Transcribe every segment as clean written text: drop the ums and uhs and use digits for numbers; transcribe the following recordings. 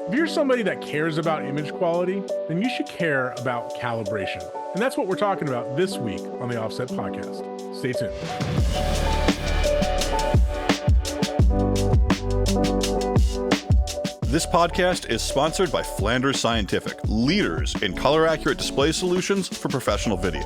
If you're somebody that cares about image quality, then you should care about calibration. And that's what we're talking about this week on the Offset Podcast. Stay tuned. This podcast is sponsored by Flanders Scientific, leaders in color-accurate display solutions for professional video.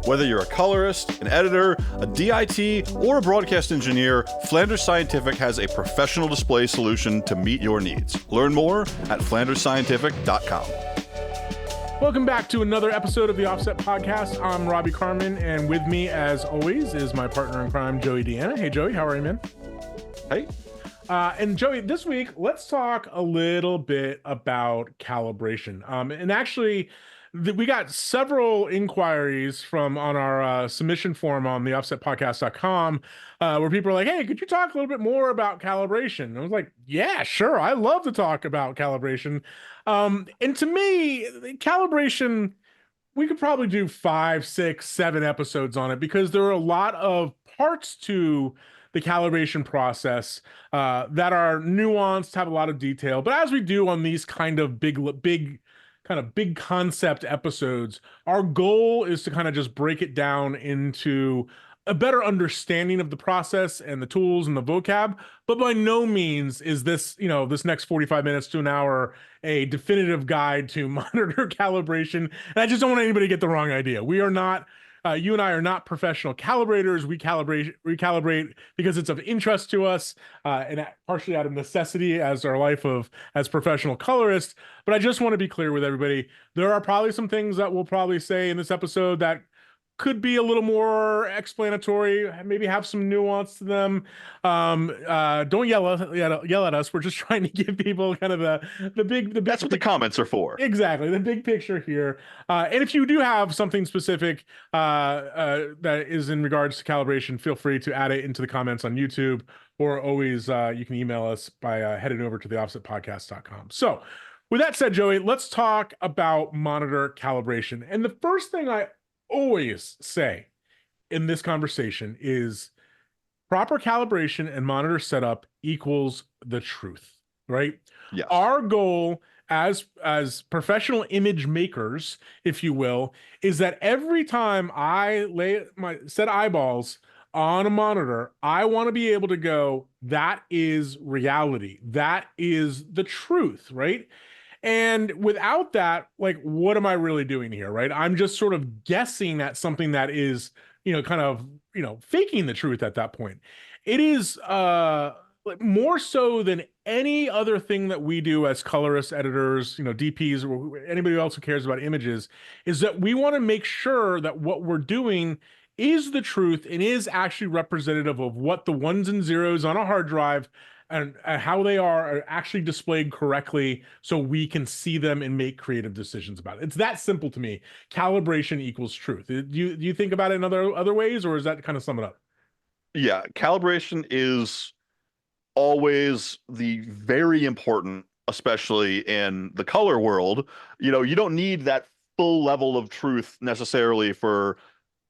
Whether you're a colorist, an editor, a DIT, or a broadcast engineer, Flanders Scientific has a professional display solution to meet your needs. Learn more at flandersscientific.com. Welcome back to another episode of the Offset Podcast. I'm Robbie Carmen, and with me, as always, is my partner in crime, Joey Deanna. Hey, Joey, how are you, man? Hey. And Joey, this week, let's talk a little bit about calibration. And actually, we got several inquiries on our submission form on the offsetpodcast.com where people are like, hey, could you talk a little bit more about calibration? And I was like, yeah, sure. I love to talk about calibration. And to me, calibration, we could probably do 5, 6, 7 episodes on it because there are a lot of parts to the calibration process that are nuanced, have a lot of detail. But as we do on these kind of big concept episodes, our goal is to kind of just break it down into a better understanding of the process and the tools and the vocab. But by no means is this, this next 45 minutes to an hour a definitive guide to monitor calibration. And I just don't want anybody to get the wrong idea. We are not you and I are not professional calibrators. We recalibrate because it's of interest to us, and partially out of necessity as professional colorists. But I just want to be clear with everybody. There are probably some things that we'll probably say in this episode that could be a little more explanatory, maybe have some nuance to them. Don't yell at us. We're just trying to give people kind of the big. That's what the comments are for. Exactly, the big picture here. And if you do have something specific that is in regards to calibration, feel free to add it into the comments on YouTube, or always you can email us by heading over to theoffsetpodcast.com. So, with that said, Joey, let's talk about monitor calibration. And the first thing I always say in this conversation is proper calibration and monitor setup equals the truth, right? Yes. Our goal as professional image makers, if you will, is that every time I lay my set eyeballs on a monitor, I want to be able to go, that is reality. That is the truth, right? And without that, like, what am I really doing here, right? I'm just sort of guessing at something that is, faking the truth at that point. It is more so than any other thing that we do as colorists, editors, DPs, or anybody else who cares about images, is that we want to make sure that what we're doing is the truth and is actually representative of what the ones and zeros on a hard drive and how they are actually displayed correctly so we can see them and make creative decisions about it. It's that simple to me. Calibration equals truth. Do you think about it in other ways, or is that kind of sum it up? Yeah, calibration is always the very important, especially in the color world. You don't need that full level of truth necessarily for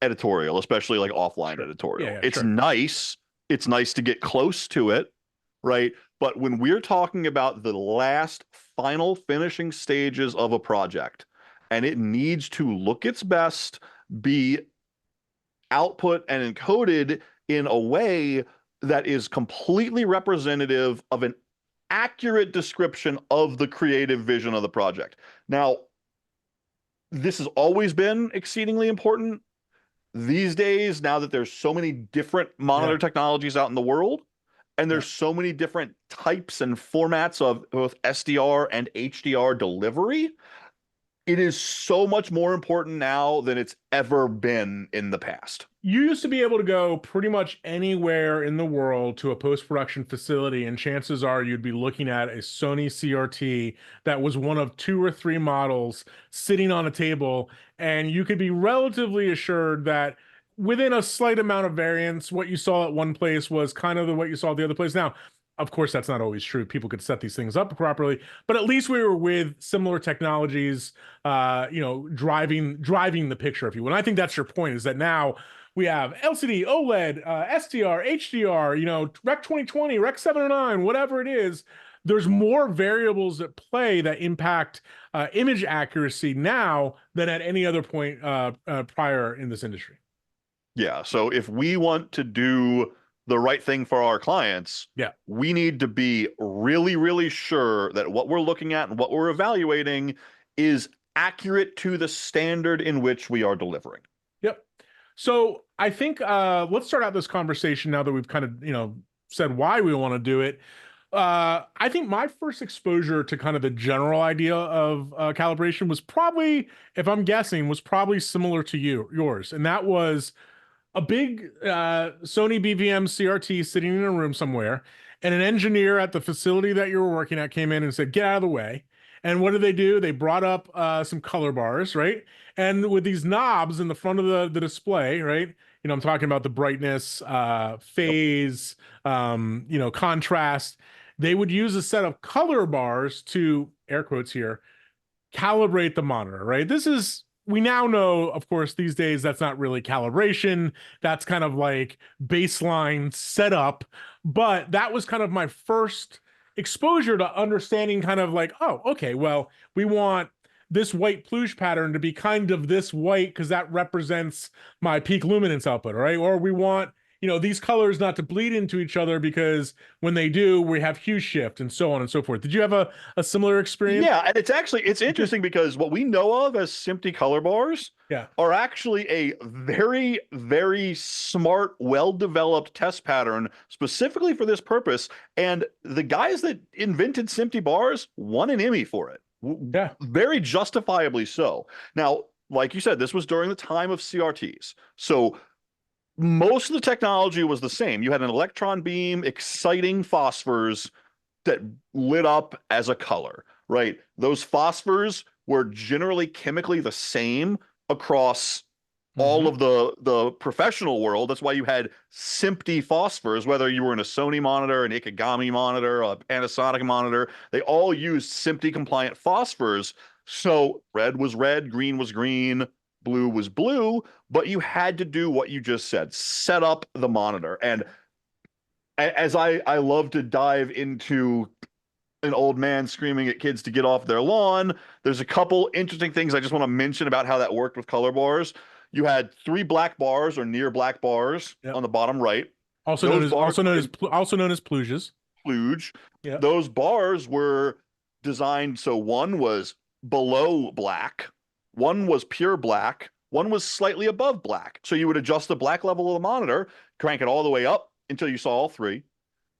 editorial, especially like offline editorial. Yeah, it's sure. nice. It's nice to get close to it, right? But when we're talking about the last final finishing stages of a project and it needs to look its best, be output and encoded in a way that is completely representative of an accurate description of the creative vision of the project. Now, this has always been exceedingly important. These days, now that there's so many different monitor technologies out in the world, and there's so many different types and formats of both SDR and HDR delivery, it is so much more important now than it's ever been in the past. You used to be able to go pretty much anywhere in the world to a post-production facility, and chances are you'd be looking at a Sony CRT that was one of 2 or 3 models sitting on a table, and you could be relatively assured that within a slight amount of variance, what you saw at one place was kind of what you saw at the other place. Now, of course, that's not always true. People could set these things up properly, but at least we were with similar technologies, driving the picture, if you will. And I think that's your point, is that now we have LCD, OLED, SDR, HDR, Rec 2020, Rec 709, whatever it is. there's more variables at play that impact image accuracy now than at any other point prior in this industry. Yeah. So if we want to do the right thing for our clients, Yeah. we need to be really, really sure that what we're looking at and what we're evaluating is accurate to the standard in which we are delivering. Yep. So I think let's start out this conversation now that we've kind of, said why we want to do it. I think my first exposure to kind of the general idea of calibration was probably, if I'm guessing, was probably similar to yours. And that was a big Sony BVM CRT sitting in a room somewhere, and an engineer at the facility that you were working at came in and said, "Get out of the way." And what did they do? They brought up some color bars, right? And with these knobs in the front of the display, right? I'm talking about the brightness, phase, contrast. They would use a set of color bars to, air quotes here, calibrate the monitor, right? We now know, of course, these days that's not really calibration. That's kind of like baseline setup. But that was kind of my first exposure to understanding kind of like, oh, okay, well, we want this white plooge pattern to be kind of this white because that represents my peak luminance output, right? Or we want these colors not to bleed into each other because when they do, we have hue shift and so on and so forth. Did you have a similar experience? Yeah, and it's interesting because what we know of as SMPTE color bars are actually a very, very smart, well-developed test pattern specifically for this purpose. And the guys that invented SMPTE bars won an Emmy for it. Yeah. Very justifiably so. Now, like you said, this was during the time of CRTs. So most of the technology was the same. You had an electron beam exciting phosphors that lit up as a color, right? Those phosphors were generally chemically the same across all of the professional world. That's why you had SMPTE phosphors, whether you were in a Sony monitor, an Ikegami monitor, a Panasonic monitor, they all used SMPTE compliant phosphors. So red was red, green was green, blue was blue, but you had to do what you just said, set up the monitor. And as I love to dive into an old man screaming at kids to get off their lawn, there's a couple interesting things I just want to mention about how that worked with color bars. You had 3 black bars or near black bars on the bottom right. Also known as plooges. Plooge. Yeah. Those bars were designed so one was below black, one was pure black, one was slightly above black. So you would adjust the black level of the monitor, crank it all the way up until you saw all 3,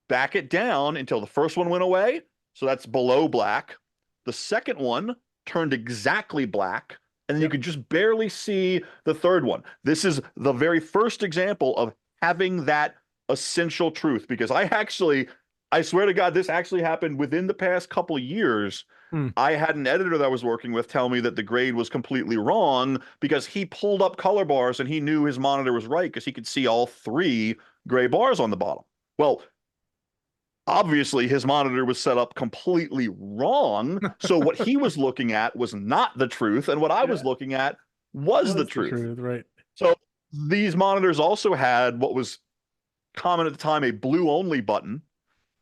back it down until the first one went away. So that's below black. The second one turned exactly black, and then you could just barely see the third one. This is the very first example of having that essential truth, because I swear to God, this actually happened within the past couple of years. I had an editor that I was working with tell me that the grade was completely wrong because he pulled up color bars and he knew his monitor was right because he could see all 3 gray bars on the bottom. Well, obviously his monitor was set up completely wrong. So what he was looking at was not the truth, and what I was looking at was the truth. Right. So these monitors also had what was common at the time, a blue only button,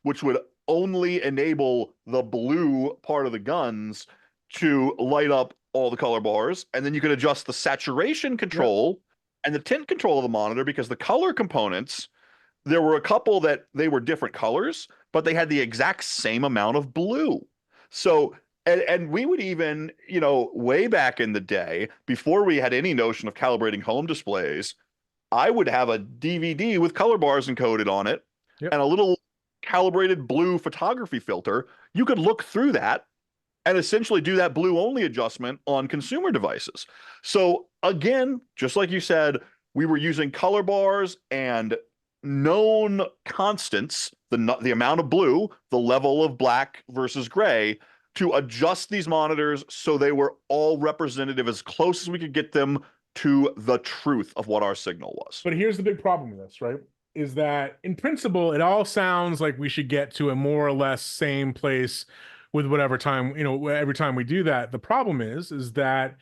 which would only enable the blue part of the guns to light up all the color bars. And then you could adjust the saturation control and the tint control of the monitor, because the color components, there were a couple that they were different colors, but they had the exact same amount of blue. So, and we would even, way back in the day, before we had any notion of calibrating home displays, I would have a DVD with color bars encoded on it and a little calibrated blue photography filter. You could look through that and essentially do that blue only adjustment on consumer devices. So again, just like you said, we were using color bars and known constants, the amount of blue, the level of black versus gray, to adjust these monitors so they were all representative as close as we could get them to the truth of what our signal was. But here's the big problem with this, right? Is that in principle, it all sounds like we should get to a more or less same place with whatever time, every time we do that. The problem is that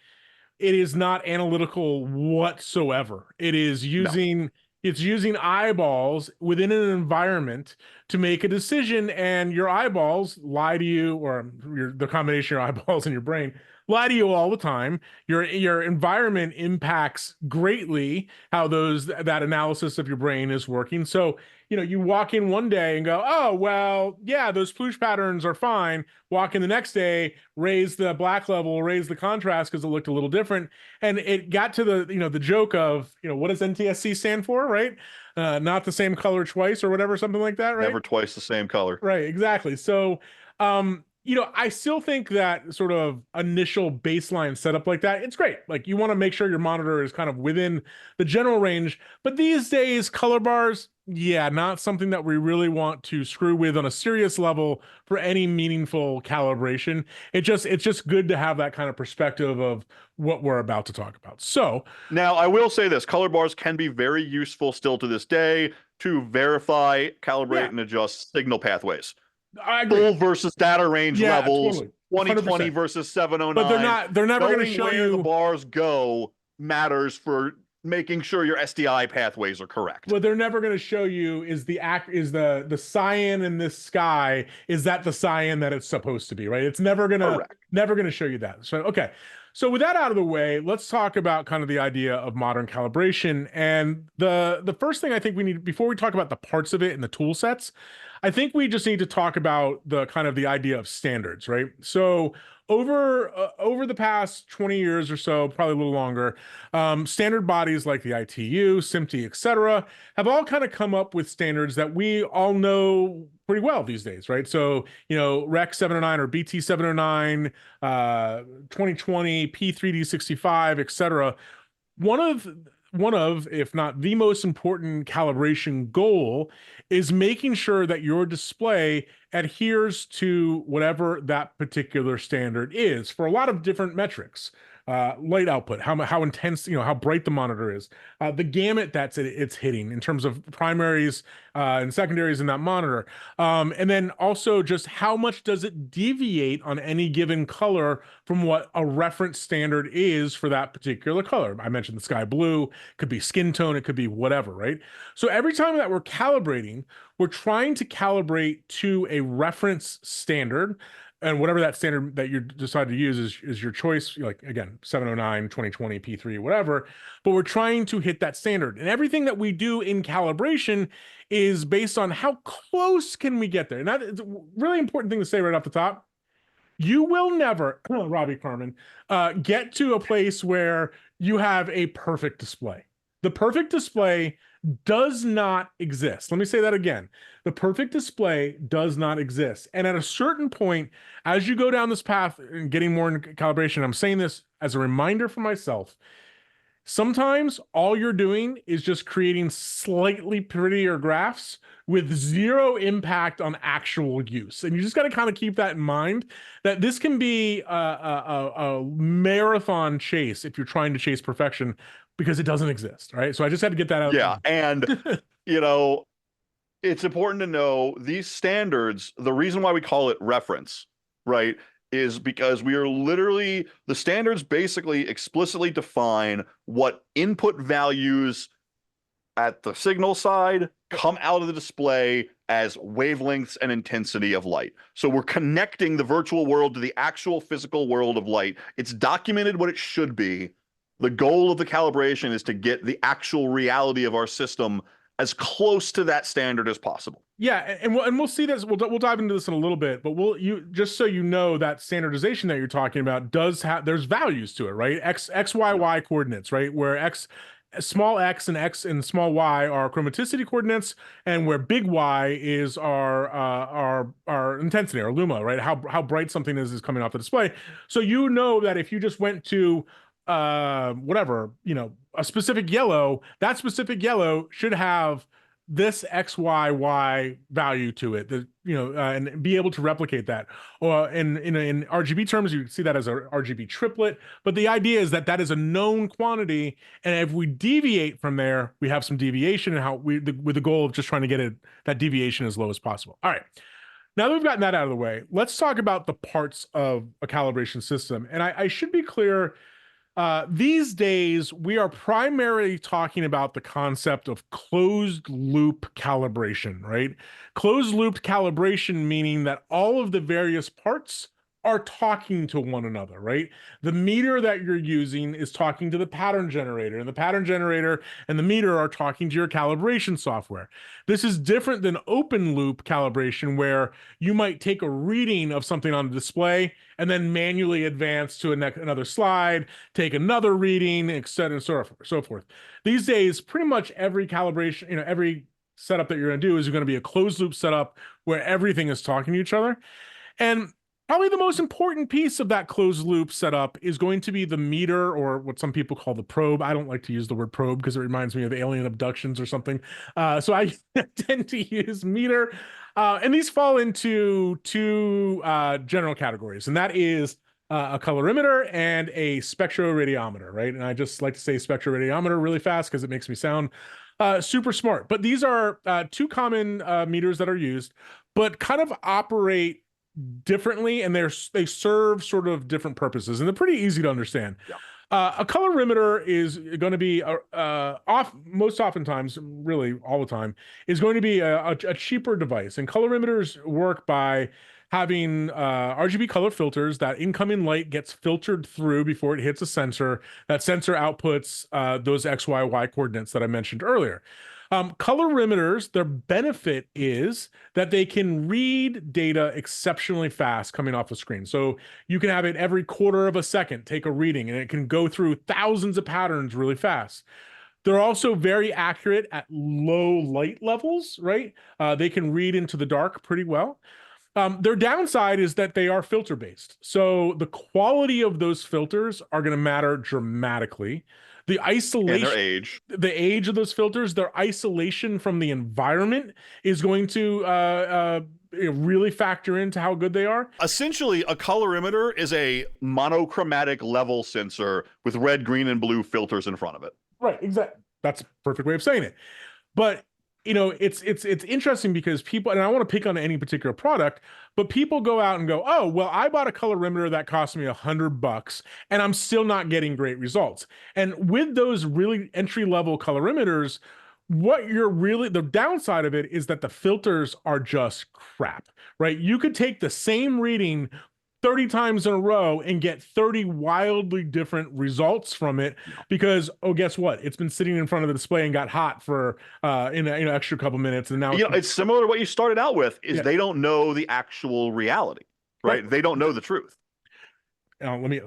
it is not analytical whatsoever. It is using It's using eyeballs within an environment to make a decision, and your eyeballs lie to you, or the combination of your eyeballs and your brain lie to you all the time. Your environment impacts greatly how that analysis of your brain is working. So, you walk in one day and go, oh, well, yeah, those ploosh patterns are fine. Walk in the next day, raise the black level, raise the contrast because it looked a little different. And it got to the joke of, what does NTSC stand for, right? Not the same color twice or whatever, something like that, right? Never twice the same color. Right, exactly. So, I still think that sort of initial baseline setup like that, it's great. Like, you want to make sure your monitor is kind of within the general range. But these days, color bars, yeah, not something that we really want to screw with on a serious level for any meaningful calibration. It's just good to have that kind of perspective of what we're about to talk about. So now I will say this, color bars can be very useful still to this day to verify, calibrate, and adjust signal pathways. I agree. Full versus data range levels, totally. 2020 versus 709. But they're never going to show where you the bars go matters for making sure your SDI pathways are correct. What they're never going to show you is the cyan in this sky. Is that the cyan that it's supposed to be, right? It's never going to show you that. So, okay. So with that out of the way, let's talk about kind of the idea of modern calibration. And the first thing I think we need, before we talk about the parts of it and the tool sets, I think we just need to talk about the idea of standards, right? So over the past 20 years or so, probably a little longer, standard bodies like the ITU, SMPTE, et cetera, have all kind of come up with standards that we all know pretty well these days, right? So, REC 709 or BT 709, 2020, P3D65, et cetera. One of, if not the most important calibration goal is making sure that your display adheres to whatever that particular standard is for a lot of different metrics. Light output, how intense, how bright the monitor is, the gamut it's hitting in terms of primaries and secondaries in that monitor. And then also just how much does it deviate on any given color from what a reference standard is for that particular color. I mentioned the sky blue, could be skin tone, it could be whatever, right? So every time that we're calibrating, we're trying to calibrate to a reference standard, and whatever that standard that you decide to use is your choice, like, again, 709, 2020, P3, whatever, but we're trying to hit that standard. And everything that we do in calibration is based on how close can we get there. And that's a really important thing to say right off the top. You will never, Robbie Carmen, get to a place where you have a perfect display. The perfect display does not exist. Let me say that again. The perfect display does not exist. And at a certain point, as you go down this path and getting more in calibration, I'm saying this as a reminder for myself. Sometimes all you're doing is just creating slightly prettier graphs with zero impact on actual use. And you just got to kind of keep that in mind, that this can be a marathon chase if you're trying to chase perfection, because it doesn't exist, right? So I just had to get that out. Yeah, and it's important to know these standards, the reason why we call it reference, right, is because the standards basically explicitly define what input values at the signal side come out of the display as wavelengths and intensity of light. So we're connecting the virtual world to the actual physical world of light. It's documented what it should be. The goal of the calibration is to get the actual reality of our system as close to that standard as possible. Yeah, and we'll see this. We'll dive into this in a little bit, but just so you know, that standardization that you're talking about there's values to it, right? X, Y, Y coordinates, right? Where small x and small y are chromaticity coordinates, and where big Y is our intensity, our luma, right? How bright something is coming off the display. So you know that if you just went to whatever, a specific yellow, that specific yellow should have this XYY value to it, and be able to replicate that. Or in RGB terms, you see that as a RGB triplet. But the idea is that is a known quantity, and if we deviate from there, we have some deviation, and with the goal of just trying to get that deviation as low as possible. All right. Now that we've gotten that out of the way, let's talk about the parts of a calibration system. And I should be clear. These days, we are primarily talking about the concept of closed loop calibration, right? Closed loop calibration meaning that all of the various parts are talking to one another, right? The meter that you're using is talking to the pattern generator, and the pattern generator and the meter are talking to your calibration software. This is different than open loop calibration, where you might take a reading of something on the display and then manually advance to another slide, take another reading, et cetera, and so forth. These days, pretty much every calibration, every setup that you're going to do is going to be a closed loop setup where everything is talking to each other. And probably the most important piece of that closed loop setup is going to be the meter, or what some people call the probe. I don't like to use the word probe because it reminds me of alien abductions or something. So I tend to use meter. And these fall into two general categories, and that is a colorimeter and a spectroradiometer, right? And I just like to say spectroradiometer really fast because it makes me sound super smart. But these are two common meters that are used, but kind of operate differently, and they serve sort of different purposes, and they're pretty easy to understand. Yeah. A colorimeter is going to be most oftentimes, really all the time, is going to be a cheaper device. And colorimeters work by having RGB color filters. That incoming light gets filtered through before it hits a sensor. That sensor outputs those X, Y, Y coordinates that I mentioned earlier. Colorimeters, their benefit is that they can read data exceptionally fast coming off the screen. So you can have it every quarter of a second take a reading, and it can go through thousands of patterns really fast. They're also very accurate at low light levels, right? They can read into the dark pretty well. Their downside is that they are filter based. So the quality of those filters are going to matter dramatically. The isolation, and their age, the age of those filters, their isolation from the environment is going to really factor into how good they are. Essentially, a colorimeter is a monochromatic level sensor with red, green, and blue filters in front of it. Right, exactly. That's a perfect way of saying it. But it's interesting because people, and I want to pick on any particular product, but people go out and go, oh, well, I bought a colorimeter that cost me $100 and I'm still not getting great results. And with those really entry-level colorimeters, the downside of it is that the filters are just crap, right? You could take the same reading 30 times in a row and get 30 wildly different results from it because, oh, guess what? It's been sitting in front of the display and got hot for in an extra couple minutes, and now it's similar to what you started out with. They don't know the actual reality, right? They don't know the truth. Let me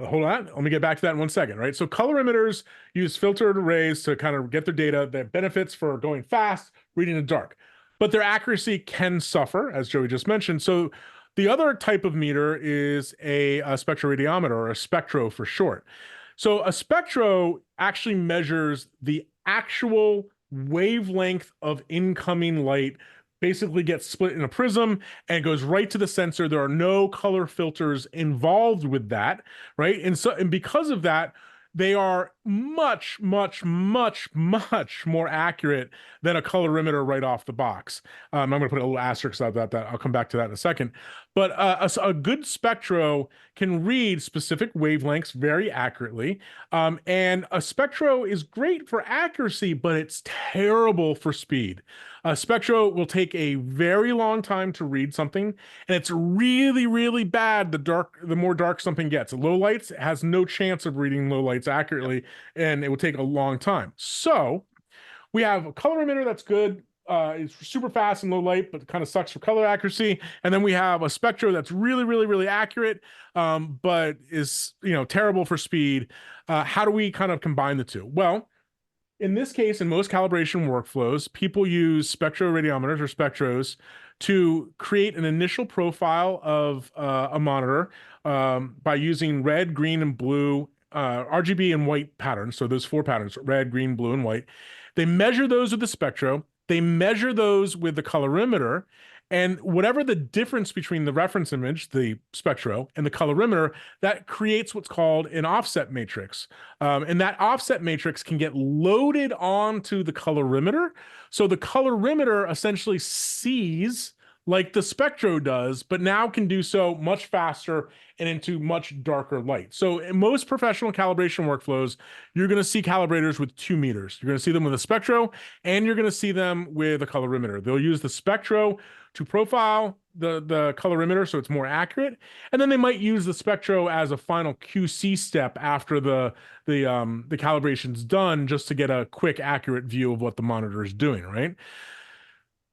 get back to that in 1 second, right? So colorimeters use filtered arrays to kind of get their data. Their benefits for going fast, reading in the dark, but their accuracy can suffer, as Joey just mentioned. So the other type of meter is a spectroradiometer, or a spectro for short. So a spectro actually measures the actual wavelength of incoming light, basically gets split in a prism and goes right to the sensor. There are no color filters involved with that, right? And because of that, they are much, much, much, much more accurate than a colorimeter right off the box. I'm going to put a little asterisk about that. I'll come back to that in a second. But a good spectro can read specific wavelengths very accurately. And a spectro is great for accuracy, but it's terrible for speed. A spectro will take a very long time to read something, and it's really, really bad the more dark something gets. Low lights has no chance of reading low lights accurately, and it will take a long time. So we have a colorimeter that's good. It's super fast and low light, but it kind of sucks for color accuracy. And then we have a spectro that's really, really, really accurate, but is terrible for speed. How do we kind of combine the two? Well, in this case, in most calibration workflows, people use spectroradiometers or spectros to create an initial profile of a monitor by using red, green, and blue, RGB and white patterns. So those 4 patterns: red, green, blue, and white. They measure those with the spectro. They measure those with the colorimeter. And whatever the difference between the reference image, the spectro, and the colorimeter, that creates what's called an offset matrix. And that offset matrix can get loaded onto the colorimeter. So the colorimeter essentially sees like the Spectro does, but now can do so much faster and into much darker light. So in most professional calibration workflows, you're going to see calibrators with 2 meters. You're going to see them with a Spectro, and you're going to see them with a colorimeter. They'll use the Spectro to profile the colorimeter so it's more accurate, and then they might use the Spectro as a final QC step after the calibration's done, just to get a quick, accurate view of what the monitor is doing, right?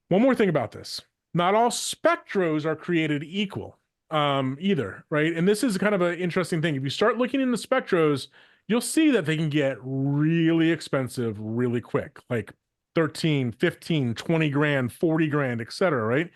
One more thing about this. Not all Spectros are created equal, either, right? And this is kind of an interesting thing. If you start looking into Spectros, you'll see that they can get really expensive really quick, like 13, 15, 20 grand, 40 grand, etc., right?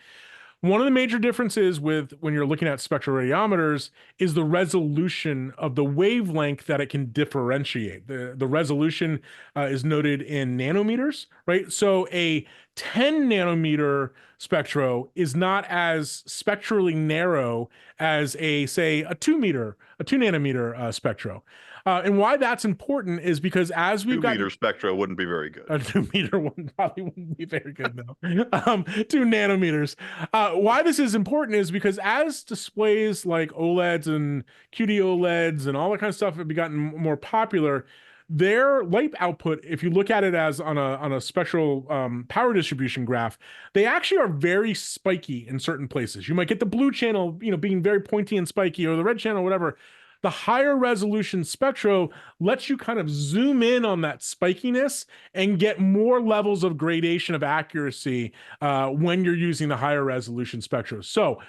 One of the major differences with when you're looking at spectroradiometers is the resolution of the wavelength that it can differentiate. The resolution is noted in nanometers, right? So a 10 nanometer spectro is not as spectrally narrow as say a 2 nanometer spectro. And why that's important is because as we've got 2 meter spectra wouldn't be very good. a 2 meter one probably wouldn't be very good, no. 2 nanometers. Why this is important is because as displays like OLEDs and QD-OLEDs and all that kind of stuff have gotten more popular, their light output, if you look at it as on a spectral power distribution graph, they actually are very spiky in certain places. You might get the blue channel, being very pointy and spiky, or the red channel, whatever. The higher resolution Spectro lets you kind of zoom in on that spikiness and get more levels of gradation of accuracy when you're using the higher resolution Spectro. So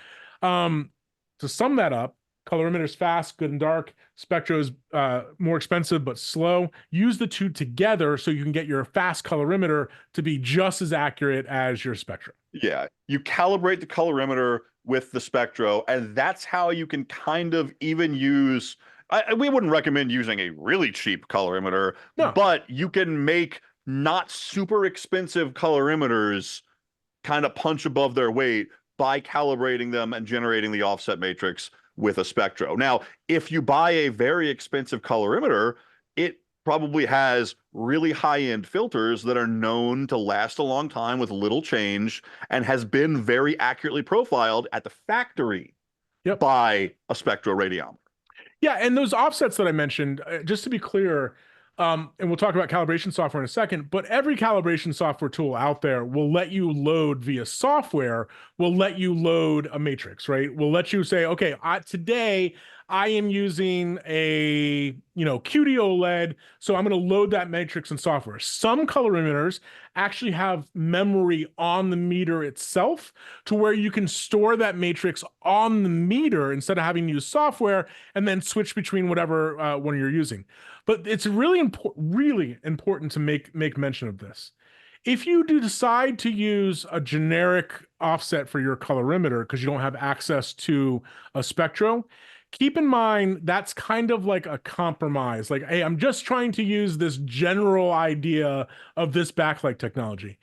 to sum that up, colorimeter's fast, good and dark. Spectro's more expensive but slow. Use the two together so you can get your fast colorimeter to be just as accurate as your Spectro. Yeah, you calibrate the colorimeter with the Spectro, and that's how you can kind of even use. We wouldn't recommend using a really cheap colorimeter, No. but you can make not super expensive colorimeters kind of punch above their weight by calibrating them and generating the offset matrix with a Spectro. Now, if you buy a very expensive colorimeter, it probably has really high-end filters that are known to last a long time with little change and has been very accurately profiled at the factory by a spectroradiometer. Yeah, and those offsets that I mentioned, just to be clear, and we'll talk about calibration software in a second, but every calibration software tool out there will let you load via software, will let you load a matrix, right? Will let you say, okay, today I am using a QD OLED, so I'm going to load that matrix in software. Some colorimeters actually have memory on the meter itself to where you can store that matrix on the meter instead of having to use software and then switch between whatever one you're using. But it's really important to make mention of this. If you do decide to use a generic offset for your colorimeter because you don't have access to a Spectro, keep in mind that's kind of like a compromise. Like, hey, I'm just trying to use this general idea of this backlight technology.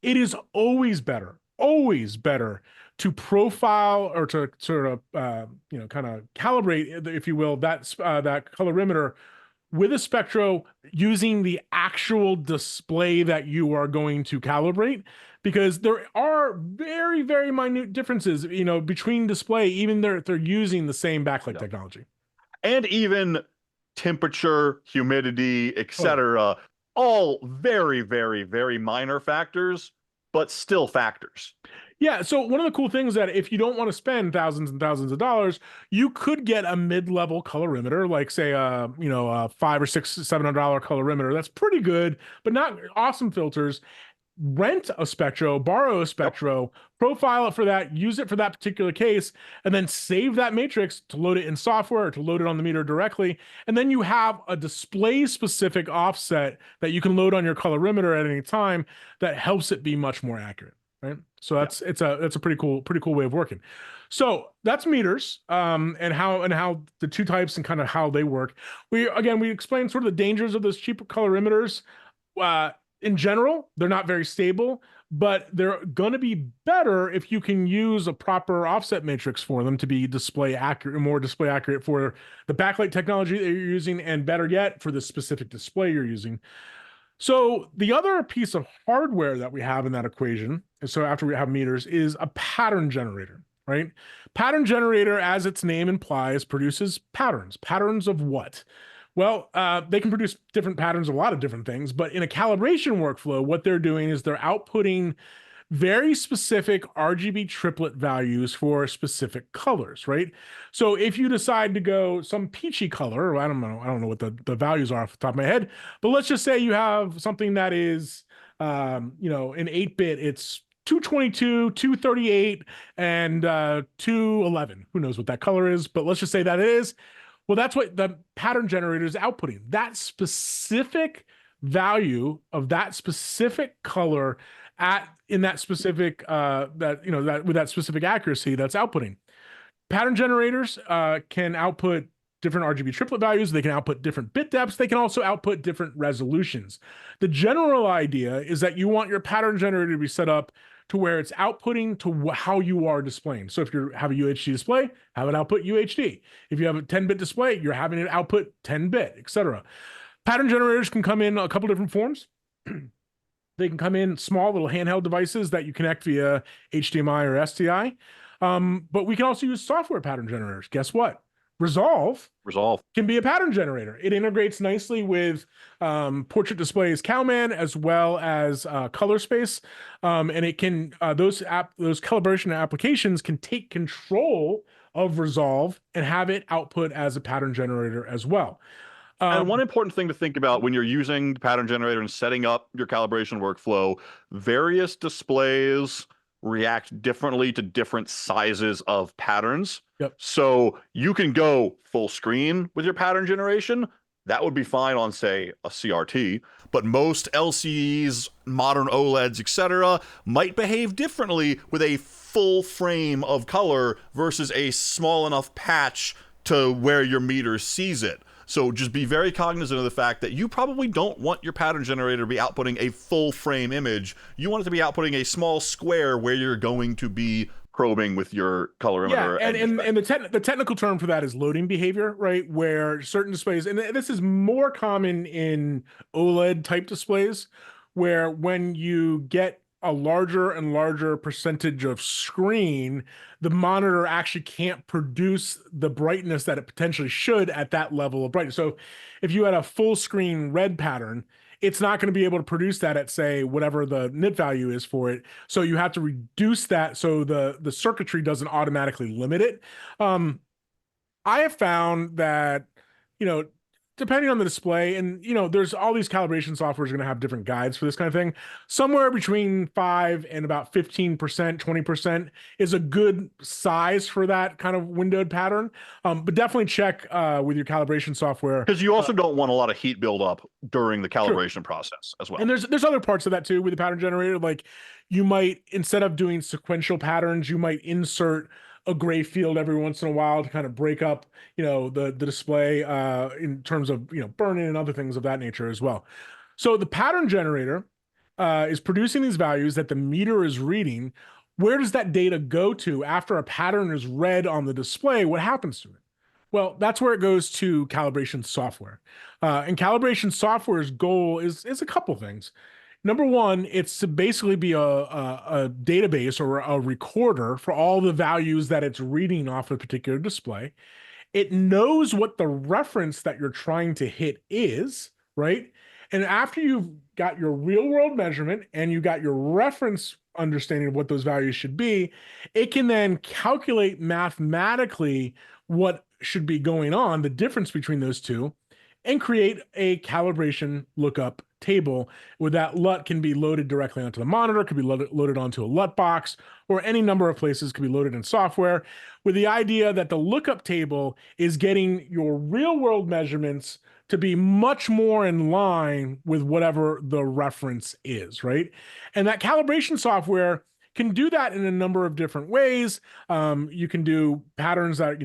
It is always better to profile or to sort of kind of calibrate, if you will, that colorimeter with a Spectro using the actual display that you are going to calibrate, because there are very, very minute differences, between display, even if they're using the same backlight technology. And even temperature, humidity, etc. All very, very, very minor factors, but still factors. Yeah, so one of the cool things that if you don't want to spend thousands and thousands of dollars, you could get a mid-level colorimeter, like say a $500 or $700 colorimeter. That's pretty good, but not awesome filters. Rent a Spectro, borrow a Spectro, profile it for that, use it for that particular case, and then save that matrix to load it in software or to load it on the meter directly. And then you have a display-specific offset that you can load on your colorimeter at any time that helps it be much more accurate. Right. So it's a pretty cool way of working. So that's meters, and how the two types and kind of how they work. We explained sort of the dangers of those cheaper colorimeters. In general, they're not very stable, but they're going to be better if you can use a proper offset matrix for them to be more display accurate for the backlight technology that you're using, and better yet, for the specific display you're using. So the other piece of hardware that we have in that equation, and so after we have meters, is a pattern generator, right? Pattern generator, as its name implies, produces patterns. Patterns of what? Well, they can produce different patterns of a lot of different things, but in a calibration workflow, what they're doing is they're outputting very specific RGB triplet values for specific colors, right? So if you decide to go some peachy color, I don't know what the values are off the top of my head, but let's just say you have something that is, in 8-bit, it's 222, 238, and 211. Who knows what that color is, but let's just say that it is. Well, that's what the pattern generator is outputting. That specific value of that specific color in that specific with that specific accuracy that's outputting. Pattern generators can output different RGB triplet values. They can output different bit depths. They can also output different resolutions. The general idea is that you want your pattern generator to be set up to where it's outputting to how you are displaying. So if you have a UHD display, have it output UHD. If you have a 10-bit display, you're having it output 10-bit, etc. Pattern generators can come in a couple different forms. They can come in small little handheld devices that you connect via HDMI or SDI. But we can also use software pattern generators. Guess what? Resolve can be a pattern generator. It integrates nicely with Portrait Display's Cowman as well as ColorSpace, and it can those calibration applications can take control of Resolve and have it output as a pattern generator as well. And one important thing to think about when you're using the pattern generator and setting up your calibration workflow, various displays react differently to different sizes of patterns. Yep. So you can go full screen with your pattern generation. That would be fine on, say, a CRT. But most LCDs, modern OLEDs, etc., might behave differently with a full frame of color versus a small enough patch to where your meter sees it. So just be very cognizant of the fact that you probably don't want your pattern generator to be outputting a full frame image. You want it to be outputting a small square where you're going to be probing with your colorimeter. Yeah, and the technical term for that is loading behavior, right? Where certain displays, and this is more common in OLED type displays, where when you get a larger and larger percentage of screen, the monitor actually can't produce the brightness that it potentially should at that level of brightness. So if you had a full screen red pattern, it's not going to be able to produce that at, say, whatever the nit value is for it. So you have to reduce that so the circuitry doesn't automatically limit it. I have found that, depending on the display, and there's all these calibration softwares are going to have different guides for this kind of thing. Somewhere between 5 and about 15%, 20% is a good size for that kind of windowed pattern. But definitely check with your calibration software, because you also don't want a lot of heat buildup during the calibration process as well. And there's other parts of that too with the pattern generator. Like you might, instead of doing sequential patterns, you might insert a gray field every once in a while to kind of break up, the display in terms of, burn-in and other things of that nature as well. So the pattern generator is producing these values that the meter is reading. Where does that data go to after a pattern is read on the display? What happens to it? Well, that's where it goes to calibration software. And calibration software's goal is a couple things. Number one, it's to basically be a database or a recorder for all the values that it's reading off a particular display. It knows what the reference that you're trying to hit is, right? And after you've got your real world measurement and you got your reference understanding of what those values should be, it can then calculate mathematically what should be going on, the difference between those two, and create a calibration lookup table where that LUT can be loaded directly onto the monitor, could be loaded onto a LUT box, or any number of places, could be loaded in software, with the idea that the lookup table is getting your real world measurements to be much more in line with whatever the reference is, right? And that calibration software can do that in a number of different ways. You can do patterns that,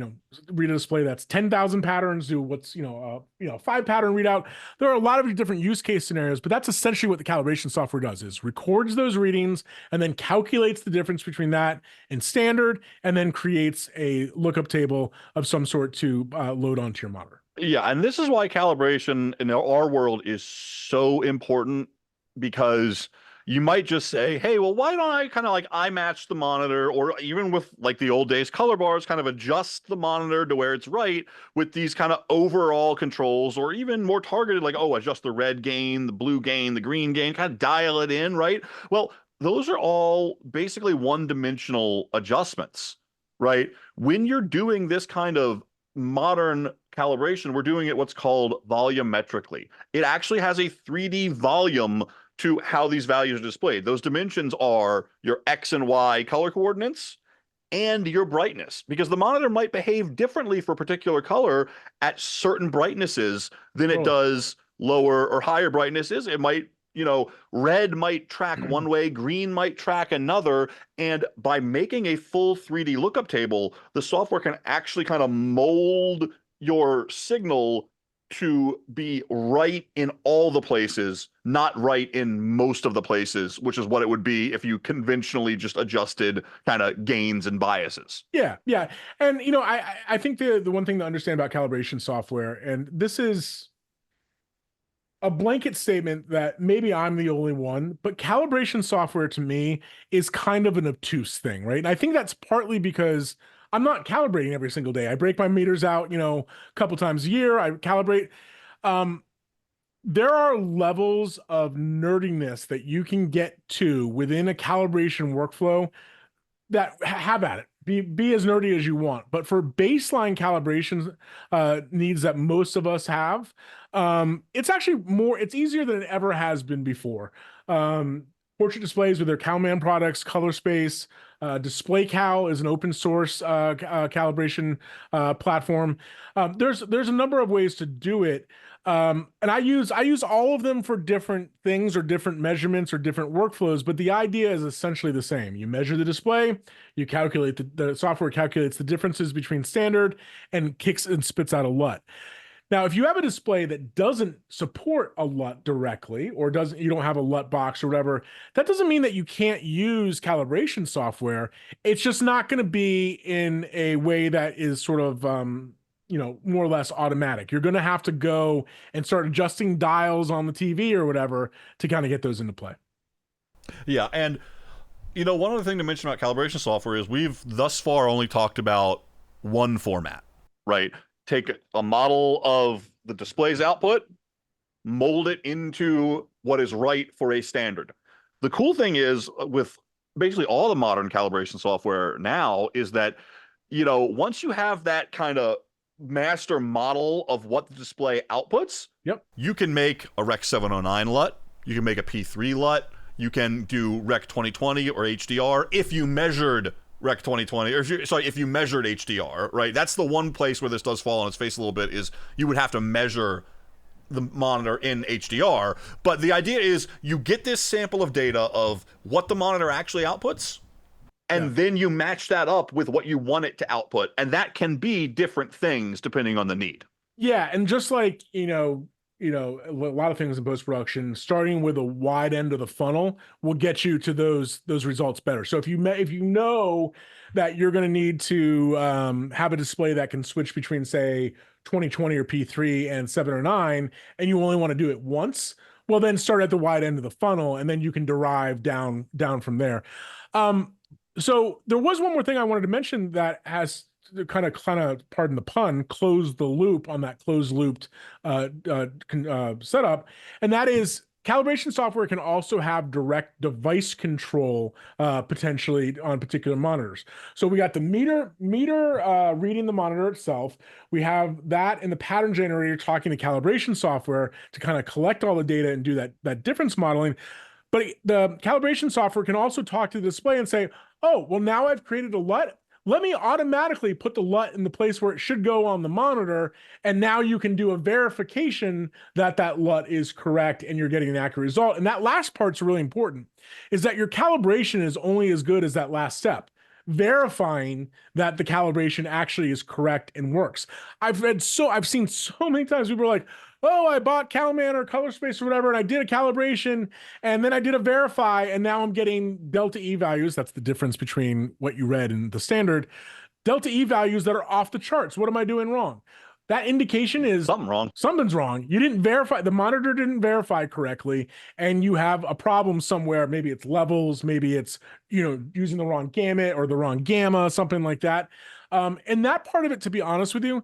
read a display that's 10,000 patterns, do what's, 5 pattern readout. There are a lot of different use case scenarios, but that's essentially what the calibration software does, is records those readings and then calculates the difference between that and standard, and then creates a lookup table of some sort to load onto your monitor. Yeah, and this is why calibration in our world is so important, because you might just say, hey, well, why don't I kind of like eye match the monitor, or even with like the old days color bars, kind of adjust the monitor to where it's right with these kind of overall controls, or even more targeted, like, oh, adjust the red gain, the blue gain, the green gain, kind of dial it in, right? Well, those are all basically one-dimensional adjustments, right? When you're doing this kind of modern calibration, we're doing it what's called volumetrically. It actually has a 3D volume to how these values are displayed. Those dimensions are your X and Y color coordinates and your brightness, because the monitor might behave differently for a particular color at certain brightnesses than it Totally. does lower or higher brightnesses. It might, red might track one way, green might track another. And by making a full 3D lookup table, the software can actually kind of mold your signal to be right in all the places, not right in most of the places, which is what it would be if you conventionally just adjusted kind of gains and biases. Yeah, yeah. And I think the one thing to understand about calibration software, and this is a blanket statement that maybe I'm the only one, but calibration software to me is kind of an obtuse thing, right? And I think that's partly because I'm not calibrating every single day. I break my meters out, a couple times a year. I calibrate. Um, there are levels of nerdiness that you can get to within a calibration workflow that have at it. Be as nerdy as you want, but for baseline calibration needs that most of us have, it's actually it's easier than it ever has been before. Portrait displays with their Calman products, Color Space, DisplayCal is an open source calibration platform. There's a number of ways to do it. And I use all of them for different things or different measurements or different workflows, but the idea is essentially the same. You measure the display, you calculate the software calculates the differences between standard and kicks and spits out a LUT. Now, if you have a display that doesn't support a LUT directly, or doesn't, you don't have a LUT box or whatever, that doesn't mean that you can't use calibration software. It's just not going to be in a way that is sort of more or less automatic. You're going to have to go and start adjusting dials on the TV or whatever to kind of get those into play. Yeah, and one other thing to mention about calibration software is we've thus far only talked about one format, right? Take a model of the display's output, mold it into what is right for a standard. The cool thing is with basically all the modern calibration software now is that, once you have that kind of master model of what the display outputs, Yep. you can make a Rec 709 LUT, you can make a P3 LUT, you can do Rec 2020 or HDR if you measured Rec 2020, or if you measured HDR, right? That's the one place where this does fall on its face a little bit, is you would have to measure the monitor in HDR. But the idea is you get this sample of data of what the monitor actually outputs, and then you match that up with what you want it to output. And that can be different things depending on the need. Yeah, and just like, a lot of things in post-production, starting with a wide end of the funnel will get you to those results better. So if you know that you're going to need to have a display that can switch between, say, 2020 or P3 and 709, and you only want to do it once, well, then start at the wide end of the funnel, and then you can derive down from there. So there was one more thing I wanted to mention that has kind of, pardon the pun, close the loop on that closed looped setup, and that is calibration software can also have direct device control potentially on particular monitors. So we got the meter reading the monitor itself. We have that in the pattern generator talking to calibration software to kind of collect all the data and do that difference modeling. But the calibration software can also talk to the display and say, oh, well, now I've created a LUT. Let me automatically put the LUT in the place where it should go on the monitor. And now you can do a verification that LUT is correct and you're getting an accurate result. And that last part's really important, is that your calibration is only as good as that last step, verifying that the calibration actually is correct and works. I've seen so many times people are like, oh, I bought Calman or Color Space or whatever, and I did a calibration, and then I did a verify, and now I'm getting delta E values. That's the difference between what you read and the standard. Delta E values that are off the charts. What am I doing wrong? that indication is Something wrong. something's wrong. You didn't verify, the monitor didn't verify correctly, and you have a problem somewhere. Maybe it's levels, maybe it's, using the wrong gamut or the wrong gamma, something like that. And that part of it, to be honest with you,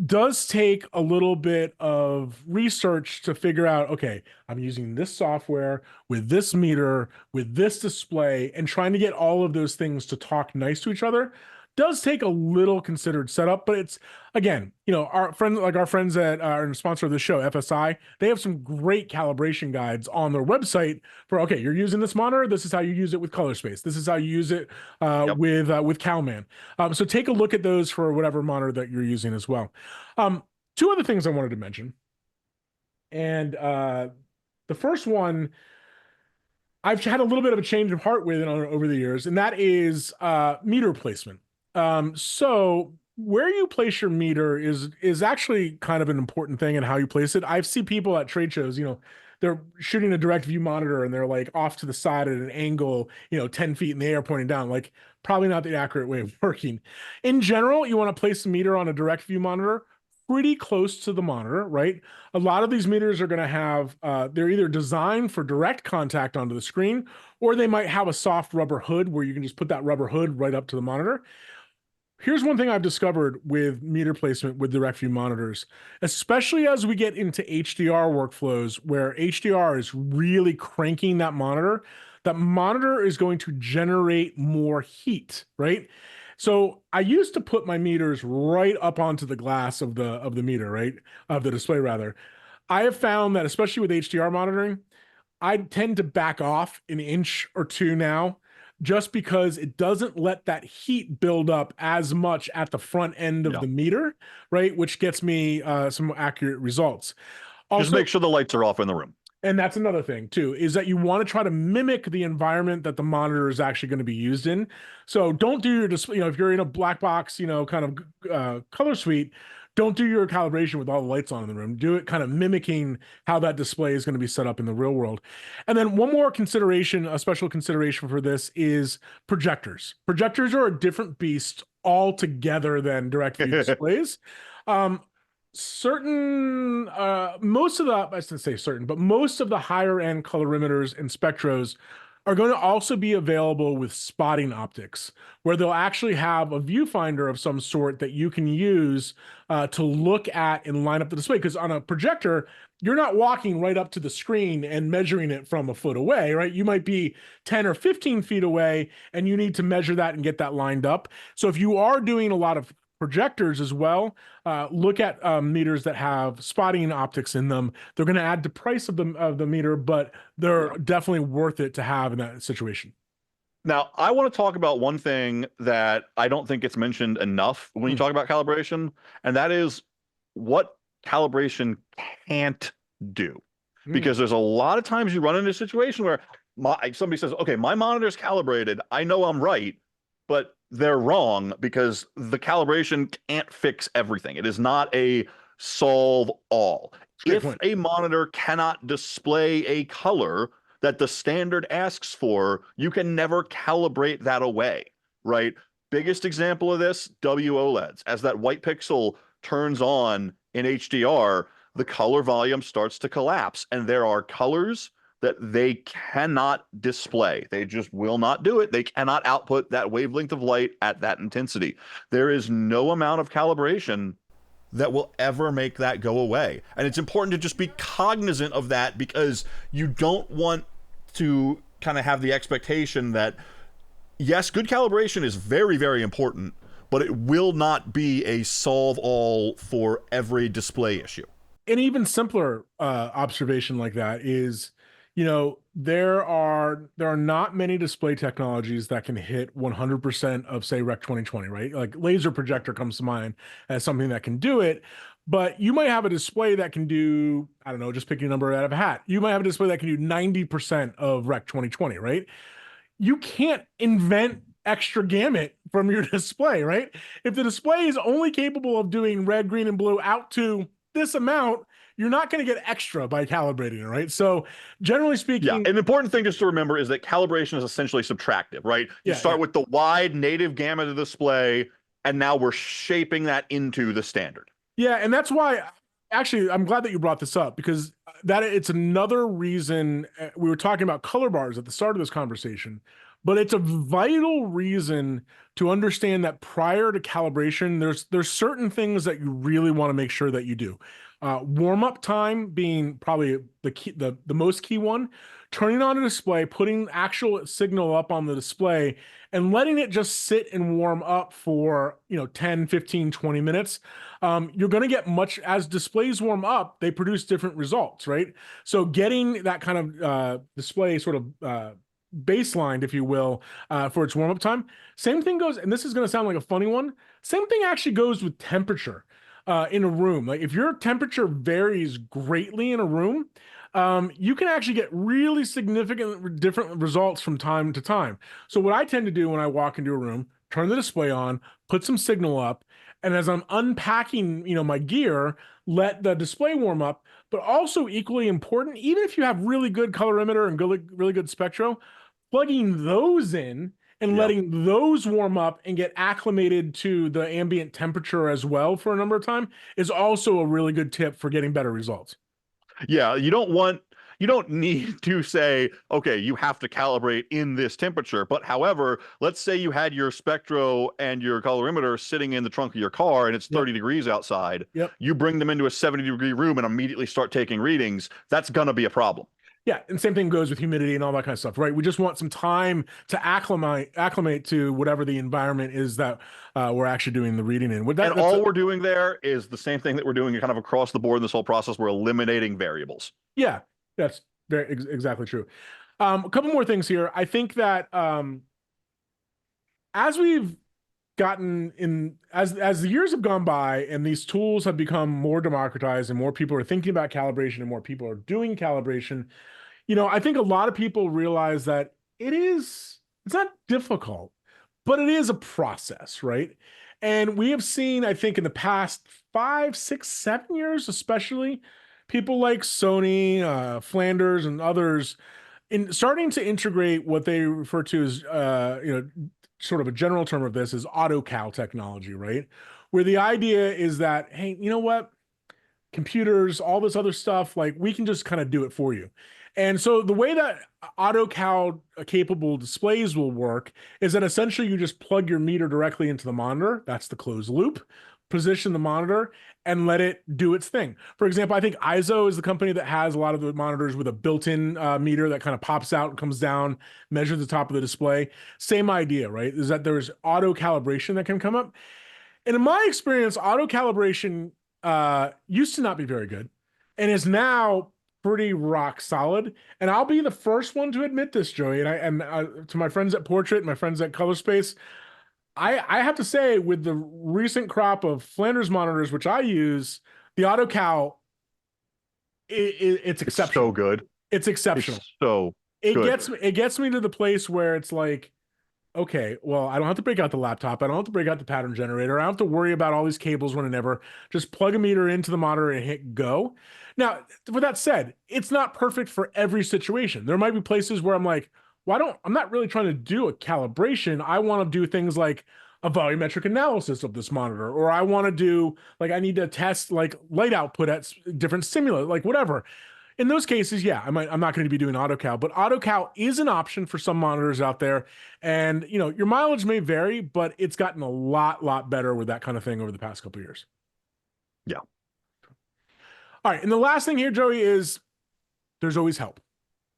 does take a little bit of research to figure out, okay, I'm using this software with this meter, with this display, and trying to get all of those things to talk nice to each other does take a little considered setup, but it's, again, our friends that are a sponsor of the show, FSI, they have some great calibration guides on their website for, okay, you're using this monitor, this is how you use it with color space, this is how you use it Yep. with Calman. So take a look at those for whatever monitor that you're using as well. Two other things I wanted to mention, and the first one I've had a little bit of a change of heart with it over the years, and that is meter placement. So where you place your meter is actually kind of an important thing in how you place it. I've seen people at trade shows, they're shooting a direct view monitor and they're like off to the side at an angle, 10 feet in the air pointing down, like probably not the accurate way of working. In general, you want to place the meter on a direct view monitor pretty close to the monitor, right? A lot of these meters are going to have, they're either designed for direct contact onto the screen, or they might have a soft rubber hood where you can just put that rubber hood right up to the monitor. Here's one thing I've discovered with meter placement with direct view monitors, especially as we get into HDR workflows where HDR is really cranking that monitor is going to generate more heat, right? So I used to put my meters right up onto the glass of the meter, right? Of the display rather. I have found that especially with HDR monitoring, I tend to back off an inch or two now, just because it doesn't let that heat build up as much at the front end of the meter, right? Which gets me some accurate results. Also, just make sure the lights are off in the room. And that's another thing too, is that you want to try to mimic the environment that the monitor is actually going to be used in. So don't do your display, if you're in a black box, kind of color suite, don't do your calibration with all the lights on in the room. Do it kind of mimicking how that display is going to be set up in the real world. And then one more consideration, a special consideration for this is projectors. Projectors are a different beast altogether than direct view displays. Most of the, I shouldn't say certain, but most of the higher end colorimeters and spectros are going to also be available with spotting optics, where they'll actually have a viewfinder of some sort that you can use to look at and line up the display. Because on a projector, you're not walking right up to the screen and measuring it from a foot away, right? You might be 10 or 15 feet away and you need to measure that and get that lined up. So if you are doing a lot of projectors as well, look at meters that have spotting optics in them. They're going to add the price of the meter, but they're definitely worth it to have in that situation. Now, I want to talk about one thing that I don't think gets mentioned enough when you talk about calibration, and that is what calibration can't do. Because there's a lot of times you run into a situation where somebody says, okay, my monitor's calibrated. I know I'm right, but they're wrong because the calibration can't fix everything. It is not a solve all. If a monitor cannot display a color that the standard asks for, you can never calibrate that away, right? Biggest example of this, WOLEDs. As that white pixel turns on in HDR, the color volume starts to collapse, and there are colors that they cannot display. They just will not do it. They cannot output that wavelength of light at that intensity. There is no amount of calibration that will ever make that go away. And it's important to just be cognizant of that, because you don't want to kind of have the expectation that, yes, good calibration is very, very important, but it will not be a solve all for every display issue. An even simpler observation like that is, there are not many display technologies that can hit 100% of, say, Rec 2020, right? Like laser projector comes to mind as something that can do it, but you might have a display that can do, I don't know, just picking a number out of a hat. You might have a display that can do 90% of Rec 2020, right? You can't invent extra gamut from your display, right? If the display is only capable of doing red, green, and blue out to this amount, you're not going to get extra by calibrating it, right? So generally speaking... Yeah, an important thing just to remember is that calibration is essentially subtractive, right? You start with the wide native gamut of the display, and now we're shaping that into the standard. Yeah, and that's why actually I'm glad that you brought this up because that it's another reason we were talking about color bars at the start of this conversation, but it's a vital reason to understand that prior to calibration, there's certain things that you really want to make sure that you do. Warm up time being probably the key, the most key one. Turning on a display, putting actual signal up on the display, and letting it just sit and warm up for 10, 15, 20 minutes. You're going to get much as displays warm up, they produce different results, right? So getting that kind of display sort of baselined, if you will, for its warm up time. Same thing goes, and this is going to sound like a funny one. Same thing actually goes with temperature in a room. Like if your temperature varies greatly in a room, you can actually get really significant different results from time to time. So what I tend to do when I walk into a room, turn the display on, put some signal up, and as I'm unpacking, my gear, let the display warm up. But also equally important, even if you have really good colorimeter and really good spectro, plugging those in and Yeah. letting those warm up and get acclimated to the ambient temperature as well for a number of time is also a really good tip for getting better results. Yeah, you don't need to say, okay, you have to calibrate in this temperature. But however, let's say you had your spectro and your colorimeter sitting in the trunk of your car and it's Yep. 30 degrees outside. Yep. You bring them into a 70-degree room and immediately start taking readings. That's gonna be a problem. Yeah, and same thing goes with humidity and all that kind of stuff, right? We just want some time to acclimate to whatever the environment is that we're actually doing the reading in. With And that, all we're doing there is the same thing that we're doing kind of across the board in this whole process. We're eliminating variables. yeah, that's exactly true. A couple more things here. I think that as we've gotten in as the years have gone by and these tools have become more democratized and more people are thinking about calibration and more people are doing calibration, I think a lot of people realize that it's not difficult, but it is a process, right? And we have seen, I think, in the past 5, 6, 7 years, especially, people like Sony, Flanders, and others in starting to integrate what they refer to as, sort of a general term of this is AutoCal technology, right? Where the idea is that, hey, you know what? Computers, all this other stuff, like we can just kind of do it for you. And so the way that AutoCal capable displays will work is that essentially you just plug your meter directly into the monitor. That's the closed loop. Position the monitor and let it do its thing. For example, I think ISO is the company that has a lot of the monitors with a built-in meter that kind of pops out and comes down, measures the top of the display. Same idea, right? Is that there's auto calibration that can come up. And in my experience, auto calibration used to not be very good and is now pretty rock solid. And I'll be the first one to admit this, Joey. And to my friends at Portrait, my friends at Color Space, I have to say, with the recent crop of Flanders monitors, which I use, the AutoCal, it's It's exceptional. so good. It's exceptional. It's so It good. gets me to the place where it's like, okay, well, I don't have to break out the laptop. I don't have to break out the pattern generator. I don't have to worry about all these cables running ever. Just plug a meter into the monitor and hit go. Now, with that said, it's not perfect for every situation. There might be places where I'm like, well, I'm not really trying to do a calibration. I want to do things like a volumetric analysis of this monitor, or I want to do like I need to test like light output at different stimuli, like whatever. In those cases, yeah, I'm not going to be doing AutoCal, but AutoCal is an option for some monitors out there. And your mileage may vary, but it's gotten a lot better with that kind of thing over the past couple of years. Yeah. All right, and the last thing here, Joey, is there's always help.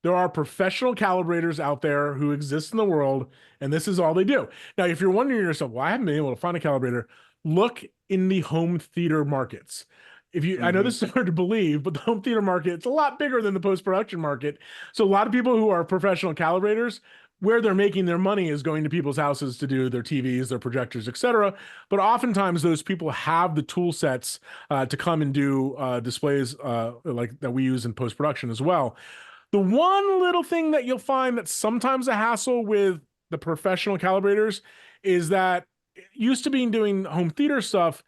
There are professional calibrators out there who exist in the world, and this is all they do. Now, if you're wondering to yourself, well, I haven't been able to find a calibrator, look in the home theater markets. I know this is hard to believe, but the home theater market, it's a lot bigger than the post-production market. So a lot of people who are professional calibrators, where they're making their money is going to people's houses to do their TVs, their projectors, etc. But oftentimes those people have the tool sets to come and do displays like that we use in post-production as well. The one little thing that you'll find that's sometimes a hassle with the professional calibrators is that used to being doing home theater stuff,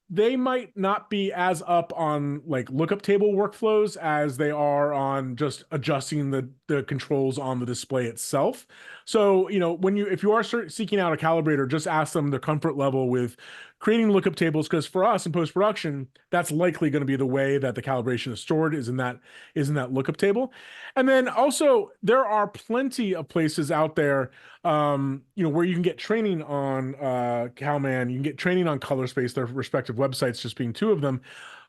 they might not be as up on like lookup table workflows as they are on just adjusting the controls on the display itself. So, if you are seeking out a calibrator, just ask them their comfort level with creating lookup tables, because for us in post-production, that's likely going to be the way that the calibration is stored, is in that lookup table. And then also there are plenty of places out there, where you can get training on Calman, you can get training on ColorSpace, their respective websites just being two of them.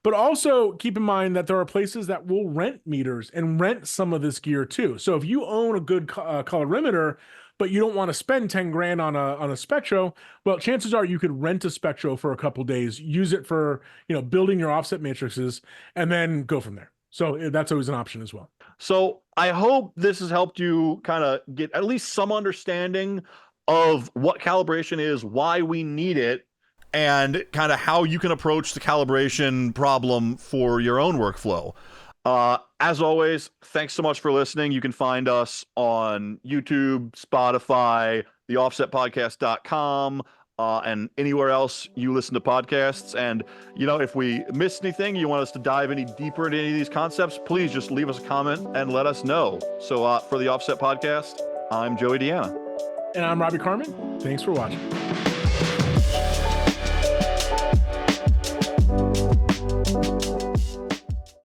But also keep in mind that there are places that will rent meters and rent some of this gear too. So if you own a good colorimeter, but you don't want to spend 10 grand on a Spectro, well, chances are you could rent a Spectro for a couple days, use it for, building your offset matrices, and then go from there. So that's always an option as well. So I hope this has helped you kind of get at least some understanding of what calibration is, why we need it, and kind of how you can approach the calibration problem for your own workflow. As always, thanks so much for listening. You can find us on YouTube, Spotify, theoffsetpodcast.com, and anywhere else you listen to podcasts. And, if we missed anything, you want us to dive any deeper into any of these concepts, please just leave us a comment and let us know. So for the Offset Podcast, I'm Joey Deanna. And I'm Robbie Carmen. Thanks for watching.